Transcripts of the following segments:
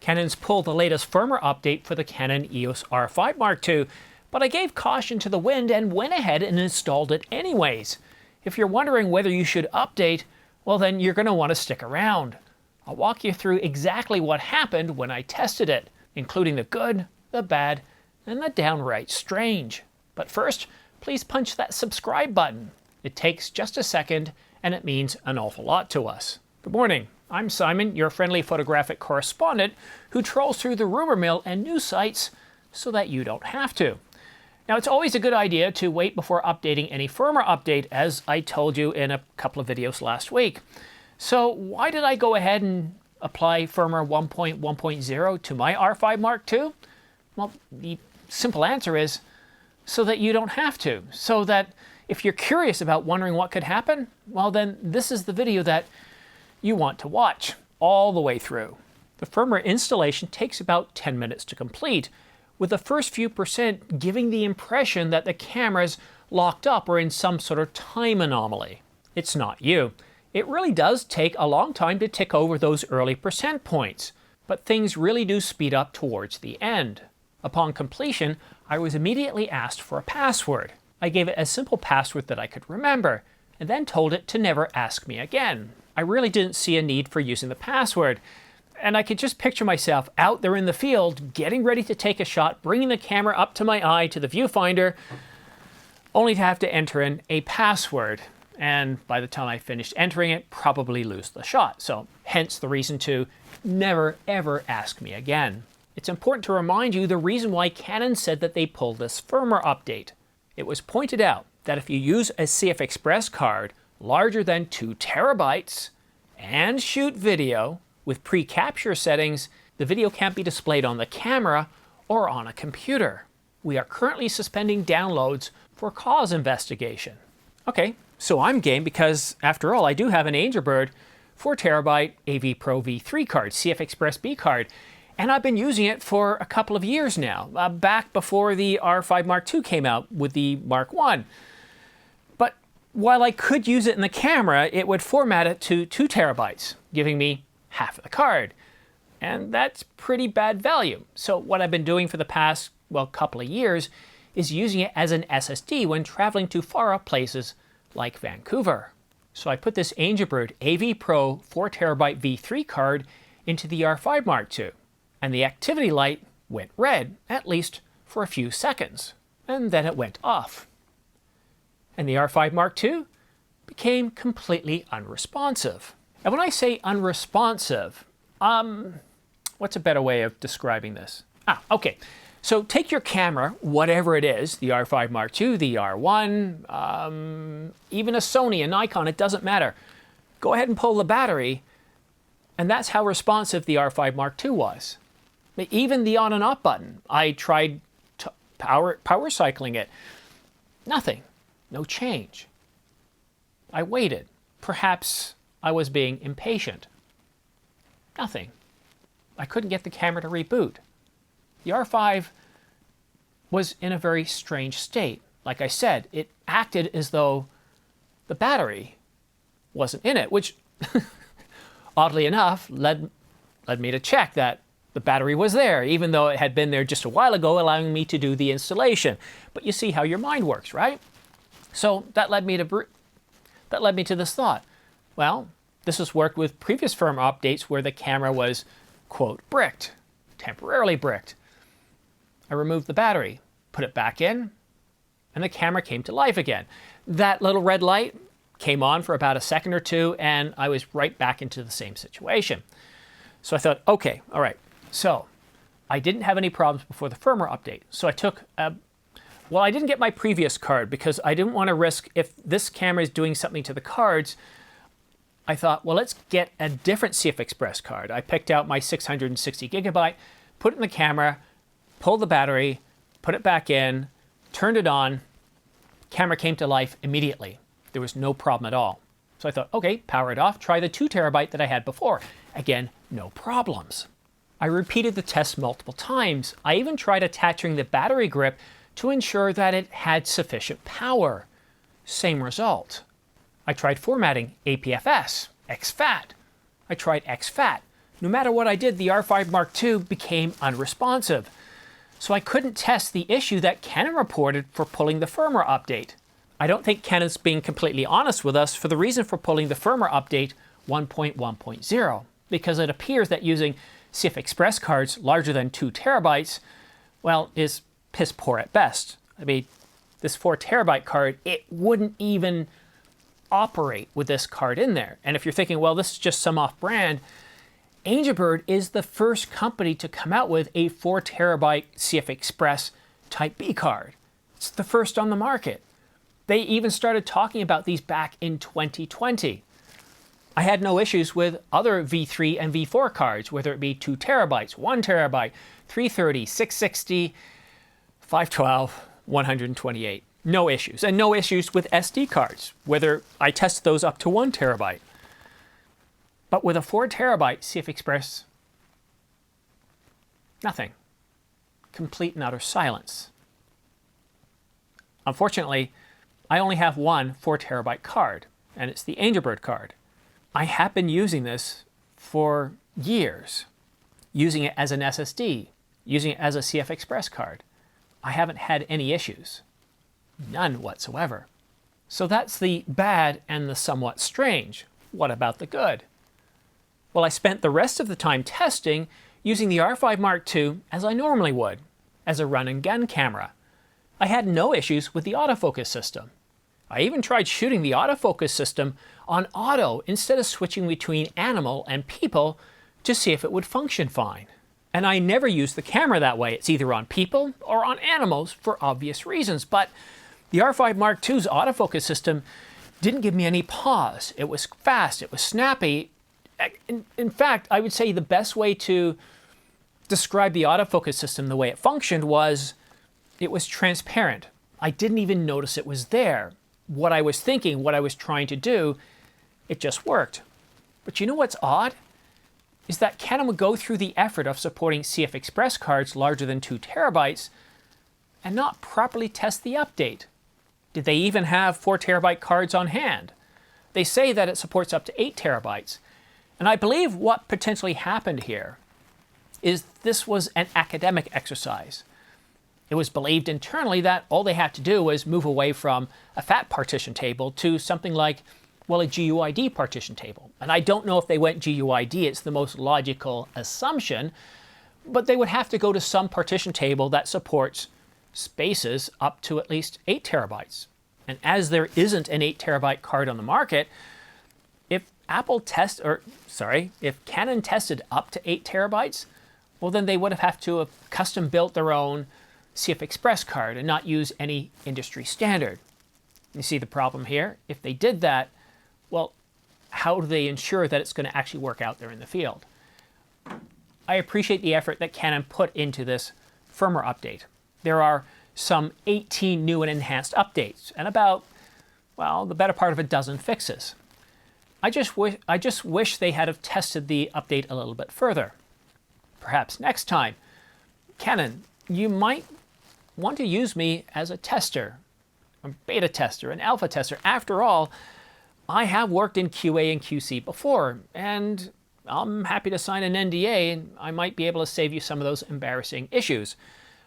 Canon's pulled the latest firmware update for the Canon EOS R5 Mark II, but I gave caution to the wind and went ahead and installed it anyways. If you're wondering whether you should update, well then you're going to want to stick around. I'll walk you through exactly what happened when I tested it, including the good, the bad, and the downright strange. But first, please punch that subscribe button. It takes just a second, and it means an awful lot to us. Good morning. I'm Simon, your friendly photographic correspondent who trolls through the rumor mill and news sites so that you don't have to. Now, it's always a good idea to wait before updating any firmware update, as I told you in a couple of videos last week. So why did I go ahead and apply firmware 1.1.0 to my R5 Mark II? Well, the simple answer is so that you don't have to. So that if you're curious about wondering what could happen, well then this is the video that you want to watch all the way through. The firmware installation takes about 10 minutes to complete, with the first few percent giving the impression that the camera's locked up or in some sort of time anomaly. It's not you. It really does take a long time to tick over those early percent points, but things really do speed up towards the end. Upon completion, I was immediately asked for a password. I gave it a simple password that I could remember, and then told it to never ask me again. I really didn't see a need for using the password, and I could just picture myself out there in the field, getting ready to take a shot, bringing the camera up to my eye to the viewfinder, only to have to enter in a password. And by the time I finished entering it, probably lose the shot. So hence the reason to never ever ask me again. It's important to remind you the reason why Canon said that they pulled this firmware update. It was pointed out that if you use a CF Express card larger than 2 terabytes and shoot video with pre-capture settings, the video can't be displayed on the camera or on a computer. We are currently suspending downloads for cause investigation. Okay, so I'm game because after all I do have an Angelbird 4 terabyte AV Pro V3 card, CF Express B card, and I've been using it for a couple of years now, back before the R5 Mark II came out with the Mark I. But while I could use it in the camera, it would format it to 2 terabytes, giving me half of the card. And that's pretty bad value. So what I've been doing for the past, well, couple of years is using it as an SSD when traveling to far off places like Vancouver. So I put this Angelbird AV Pro 4 terabyte V3 card into the R5 Mark II. And the activity light went red, at least for a few seconds, and then it went off. And the R5 Mark II became completely unresponsive. And when I say unresponsive, what's a better way of describing this? Okay. So take your camera, whatever it is, the R5 Mark II, the R1, even a Sony, a Nikon, it doesn't matter. Go ahead and pull the battery, and that's how responsive the R5 Mark II was. Even the on and off button, I tried power cycling it. Nothing. No change. I waited. Perhaps I was being impatient. Nothing. I couldn't get the camera to reboot. The R5 was in a very strange state. Like I said, it acted as though the battery wasn't in it, which oddly enough led me to check that the battery was there, even though it had been there just a while ago, allowing me to do the installation. But you see how your mind works, right? So that led me to this thought. Well, this has worked with previous firmware updates where the camera was, quote, bricked, temporarily bricked. I removed the battery, put it back in, and the camera came to life again. That little red light came on for about a second or two, and I was right back into the same situation. So I thought, okay, all right. So I didn't have any problems before the firmware update. So I took, well, I didn't get my previous card because I didn't want to risk, if this camera is doing something to the cards, I thought, well, let's get a different CF Express card. I picked out my 660 gigabyte, put it in the camera, pulled the battery, put it back in, turned it on, camera came to life immediately. There was no problem at all. So I thought, okay, power it off, try the 2 terabyte that I had before. Again, no problems. I repeated the test multiple times. I even tried attaching the battery grip to ensure that it had sufficient power. Same result. I tried formatting APFS, exFAT. I tried exFAT. No matter what I did, the R5 Mark II became unresponsive. So I couldn't test the issue that Canon reported for pulling the firmware update. I don't think Canon's being completely honest with us for the reason for pulling the firmware update 1.1.0, because it appears that using CF Express cards larger than 2 terabytes, well, is piss poor at best. I mean, this 4 terabyte card, it wouldn't even operate with this card in there. And if you're thinking, well, this is just some off-brand, Angelbird is the first company to come out with a 4 terabyte CF Express Type B card. It's the first on the market. They even started talking about these back in 2020. I had no issues with other V3 and V4 cards, whether it be 2 terabytes, 1 terabyte, 330, 660, 512, 128. No issues. And no issues with SD cards, whether I tested those up to 1 terabyte. But with a 4 terabyte CF Express, nothing. Complete and utter silence. Unfortunately, I only have one 4 terabyte card, and it's the Angelbird card. I have been using this for years, using it as an SSD, using it as a CF Express card. I haven't had any issues. None whatsoever. So that's the bad and the somewhat strange. What about the good? Well, I spent the rest of the time testing using the R5 Mark II as I normally would, as a run and gun camera. I had no issues with the autofocus system. I even tried shooting the autofocus system on auto instead of switching between animal and people to see if it would function fine. And I never use the camera that way. It's either on people or on animals for obvious reasons. But the R5 Mark II's autofocus system didn't give me any pause. It was fast, it was snappy. In fact, I would say the best way to describe the autofocus system, the way it functioned, was it was transparent. I didn't even notice it was there. What I was thinking, what I was trying to do, it just worked. But you know what's odd? Is that Canon would go through the effort of supporting CF Express cards larger than 2 terabytes and not properly test the update. Did they even have 4 terabyte cards on hand? They say that it supports up to 8 terabytes. And I believe what potentially happened here is this was an academic exercise. It was believed internally that all they had to do was move away from a FAT partition table to something like, well, a GUID partition table. And I don't know if they went GUID, it's the most logical assumption, but they would have to go to some partition table that supports spaces up to at least 8 terabytes. And as there isn't an 8 terabyte card on the market, if Canon tested up to 8 terabytes, well, then they would have to have custom built their own CF Express card and not use any industry standard. You see the problem here? If they did that, well, how do they ensure that it's going to actually work out there in the field? I appreciate the effort that Canon put into this firmware update. There are some 18 new and enhanced updates and about, well, the better part of a dozen fixes. I just wish they had have tested the update a little bit further. Perhaps next time, Canon, you might want to use me as a tester, a beta tester, an alpha tester. After all, I have worked in QA and QC before, and I'm happy to sign an NDA, and I might be able to save you some of those embarrassing issues.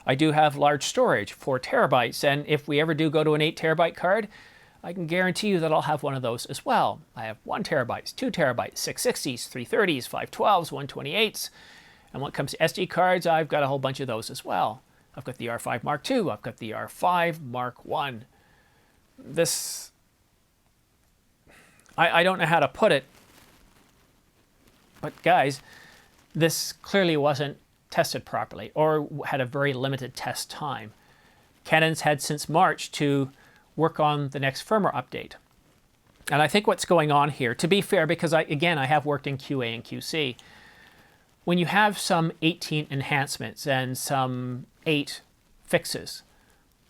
I do have large storage, 4 terabytes, and if we ever do go to an 8 terabyte card, I can guarantee you that I'll have one of those as well. I have 1 terabytes, 2 terabytes, 660s, 330s, 512s, 128s. And when it comes to SD cards, I've got a whole bunch of those as well. I've got the R5 Mark II, I've got the R5 Mark I. This, I don't know how to put it, but guys, this clearly wasn't tested properly or had a very limited test time. Canon's had since March to work on the next firmware update. And I think what's going on here, to be fair, because I have worked in QA and QC, when you have some 18 enhancements and some 8 fixes,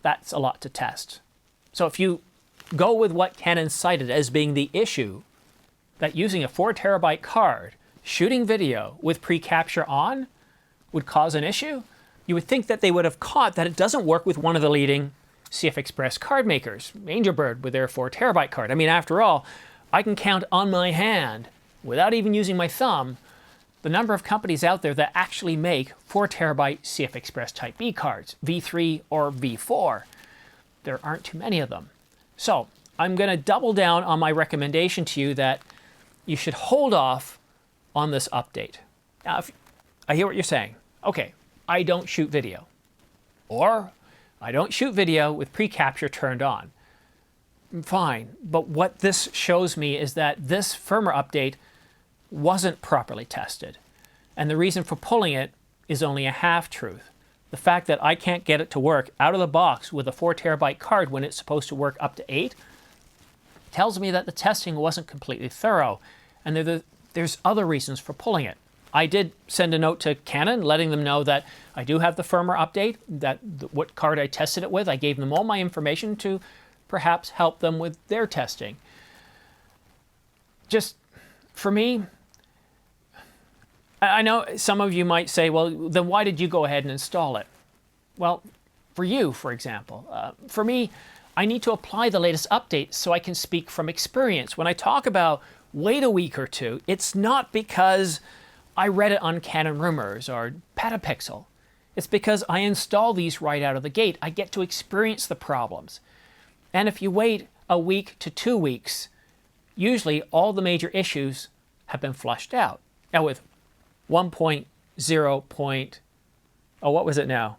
that's a lot to test. So if you go with what Canon cited as being the issue, that using a 4 terabyte card, shooting video with pre-capture on would cause an issue, you would think that they would have caught that it doesn't work with one of the leading CF Express card makers, Angelbird with their 4 terabyte card. I mean, after all, I can count on my hand, without even using my thumb, the number of companies out there that actually make 4 terabyte CF Express Type B cards, V3 or V4. There aren't too many of them. So I'm going to double down on my recommendation to you that you should hold off on this update. Now, if I hear what you're saying. Okay, I don't shoot video. Or I don't shoot video with pre-capture turned on. Fine, but what this shows me is that this firmware update wasn't properly tested. And the reason for pulling it is only a half-truth. The fact that I can't get it to work out of the box with a 4 terabyte card when it's supposed to work up to 8 tells me that the testing wasn't completely thorough. And there's other reasons for pulling it. I did send a note to Canon letting them know that I do have the firmware update, that what card I tested it with. I gave them all my information to perhaps help them with their testing. Just, for me, I know some of you might say, well, then why did you go ahead and install it? Well, for you, for example. For me, I need to apply the latest updates so I can speak from experience. When I talk about wait a week or two, it's not because I read it on Canon Rumors or Petapixel. It's because I install these right out of the gate. I get to experience the problems. And if you wait a week to 2 weeks, usually all the major issues have been flushed out. Now with 1.0. What was it now?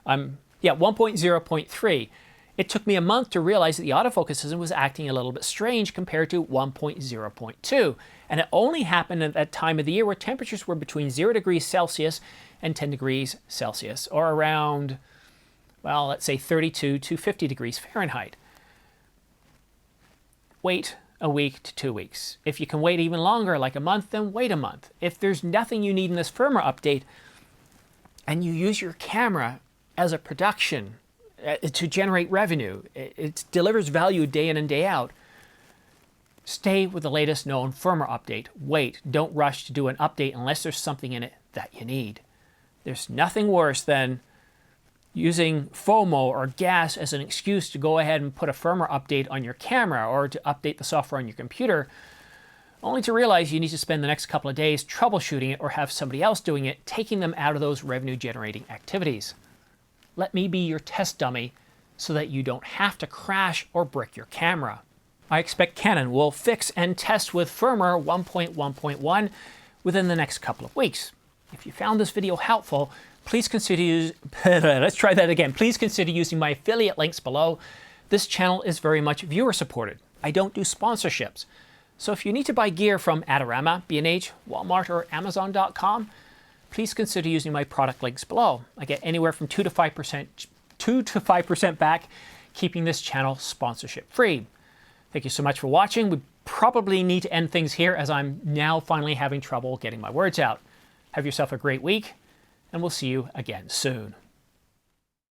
1.0.3. It took me a month to realize that the autofocus system was acting a little bit strange compared to 1.0.2. And it only happened at that time of the year where temperatures were between 0 degrees Celsius and 10 degrees Celsius, or around, well, let's say 32 to 50 degrees Fahrenheit. Wait a week to 2 weeks. If you can wait even longer, like a month, then wait a month. If there's nothing you need in this firmware update, and you use your camera as a production to generate revenue, it delivers value day in and day out, stay with the latest known firmware update. Wait, don't rush to do an update unless there's something in it that you need. There's nothing worse than using FOMO or gas as an excuse to go ahead and put a firmware update on your camera or to update the software on your computer, only to realize you need to spend the next couple of days troubleshooting it or have somebody else doing it, taking them out of those revenue-generating activities. Let me be your test dummy so that you don't have to crash or brick your camera. I expect Canon will fix and test with firmware 1.1.1 within the next couple of weeks. If you found this video helpful, please consider let's try that again. Please consider using my affiliate links below. This channel is very much viewer supported. I don't do sponsorships. So if you need to buy gear from Adorama, B&H, Walmart, or Amazon.com, please consider using my product links below. I get anywhere from 2 to 5% back, keeping this channel sponsorship free. Thank you so much for watching. We probably need to end things here as I'm now finally having trouble getting my words out. Have yourself a great week, and we'll see you again soon.